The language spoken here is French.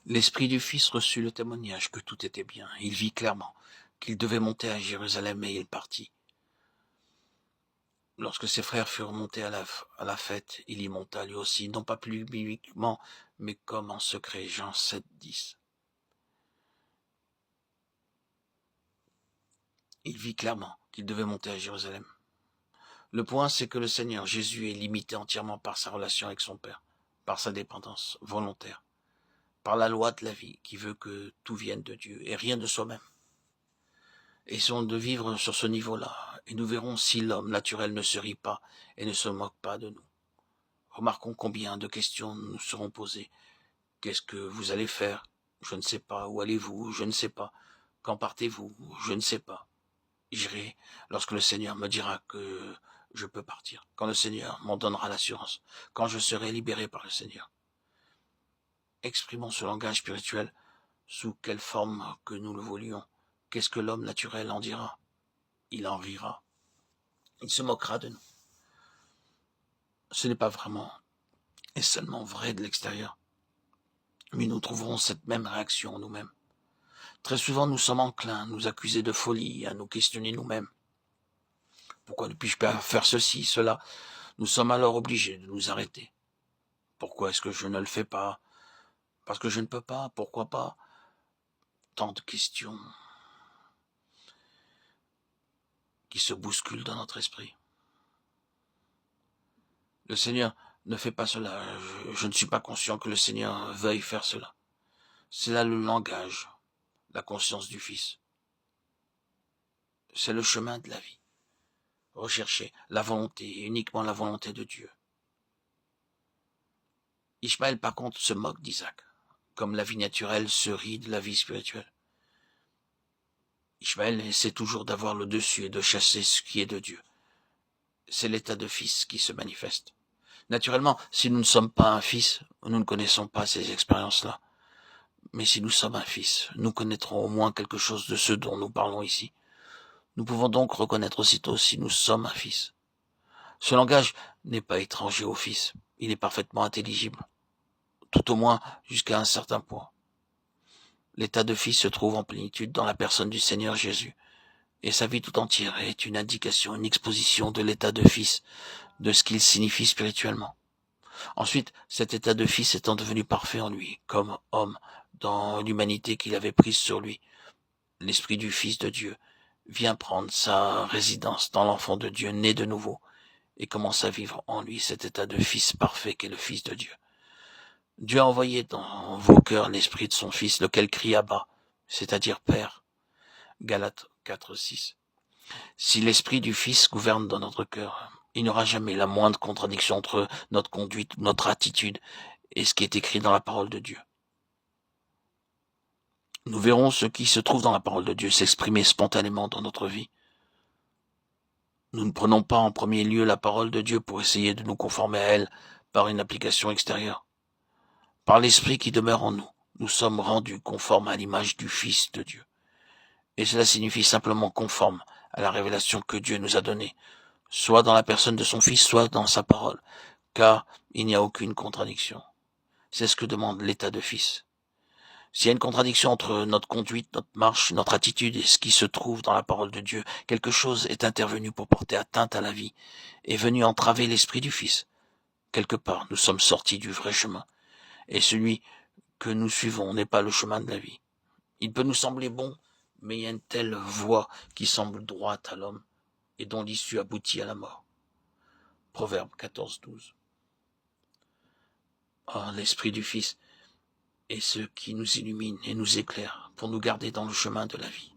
L'Esprit du Fils reçut le témoignage que tout était bien. Il vit clairement qu'il devait monter à Jérusalem et il partit. Lorsque ses frères furent montés à la fête, il y monta lui aussi, non pas publiquement, mais comme en secret. Jean 7, 10. Il vit clairement qu'il devait monter à Jérusalem. Le point, c'est que le Seigneur Jésus est limité entièrement par sa relation avec son Père, par sa dépendance volontaire, par la loi de la vie qui veut que tout vienne de Dieu et rien de soi-même. Essayons de vivre sur ce niveau-là, et nous verrons si l'homme naturel ne se rit pas et ne se moque pas de nous. Remarquons combien de questions nous seront posées. Qu'est-ce que vous allez faire? Je ne sais pas. Où allez-vous? Je ne sais pas. Quand partez-vous? Je ne sais pas. J'irai lorsque le Seigneur me dira que je peux partir, quand le Seigneur m'en donnera l'assurance, quand je serai libéré par le Seigneur. Exprimons ce langage spirituel sous quelle forme que nous le voulions. Qu'est-ce que l'homme naturel en dira? Il en rira. Il se moquera de nous. Ce n'est pas vraiment et seulement vrai de l'extérieur, mais nous trouverons cette même réaction en nous-mêmes. Très souvent, nous sommes enclins à nous accuser de folie, à nous questionner nous-mêmes. Pourquoi ne puis-je pas faire ceci, cela? Nous sommes alors obligés de nous arrêter. Pourquoi est-ce que je ne le fais pas? Parce que je ne peux pas, pourquoi pas? Tant de questions qui se bousculent dans notre esprit. Le Seigneur ne fait pas cela. Je ne suis pas conscient que le Seigneur veuille faire cela. C'est là le langage, la conscience du Fils. C'est le chemin de la vie. Rechercher la volonté, uniquement la volonté de Dieu. Ishmaël, par contre, se moque d'Isaac, comme la vie naturelle se rit de la vie spirituelle. Ishmaël essaie toujours d'avoir le dessus et de chasser ce qui est de Dieu. C'est l'état de fils qui se manifeste. Naturellement, si nous ne sommes pas un fils, nous ne connaissons pas ces expériences-là. Mais si nous sommes un fils, nous connaîtrons au moins quelque chose de ce dont nous parlons ici. Nous pouvons donc reconnaître aussitôt si nous sommes un fils. Ce langage n'est pas étranger au fils, il est parfaitement intelligible, tout au moins jusqu'à un certain point. L'état de fils se trouve en plénitude dans la personne du Seigneur Jésus, et sa vie tout entière est une indication, une exposition de l'état de fils, de ce qu'il signifie spirituellement. Ensuite, cet état de fils étant devenu parfait en lui, comme homme, dans l'humanité qu'il avait prise sur lui, l'esprit du Fils de Dieu vient prendre sa résidence dans l'enfant de Dieu né de nouveau, et commence à vivre en lui cet état de fils parfait qu'est le Fils de Dieu. Dieu a envoyé dans vos cœurs l'esprit de son Fils, lequel crie à bas, c'est-à-dire Père. Galates 4, 6. Si l'esprit du Fils gouverne dans notre cœur, il n'y aura jamais la moindre contradiction entre notre conduite, notre attitude et ce qui est écrit dans la parole de Dieu. Nous verrons ce qui se trouve dans la parole de Dieu s'exprimer spontanément dans notre vie. Nous ne prenons pas en premier lieu la parole de Dieu pour essayer de nous conformer à elle par une application extérieure. Par l'Esprit qui demeure en nous, nous sommes rendus conformes à l'image du Fils de Dieu. Et cela signifie simplement conforme à la révélation que Dieu nous a donnée, soit dans la personne de son Fils, soit dans sa parole, car il n'y a aucune contradiction. C'est ce que demande l'état de Fils. S'il y a une contradiction entre notre conduite, notre marche, notre attitude et ce qui se trouve dans la parole de Dieu, quelque chose est intervenu pour porter atteinte à la vie, est venu entraver l'esprit du Fils. Quelque part, nous sommes sortis du vrai chemin, et celui que nous suivons n'est pas le chemin de la vie. Il peut nous sembler bon, mais il y a une telle voie qui semble droite à l'homme, et dont l'issue aboutit à la mort. Proverbe 14, 12. Or, l'esprit du Fils est ce qui nous illumine et nous éclaire pour nous garder dans le chemin de la vie.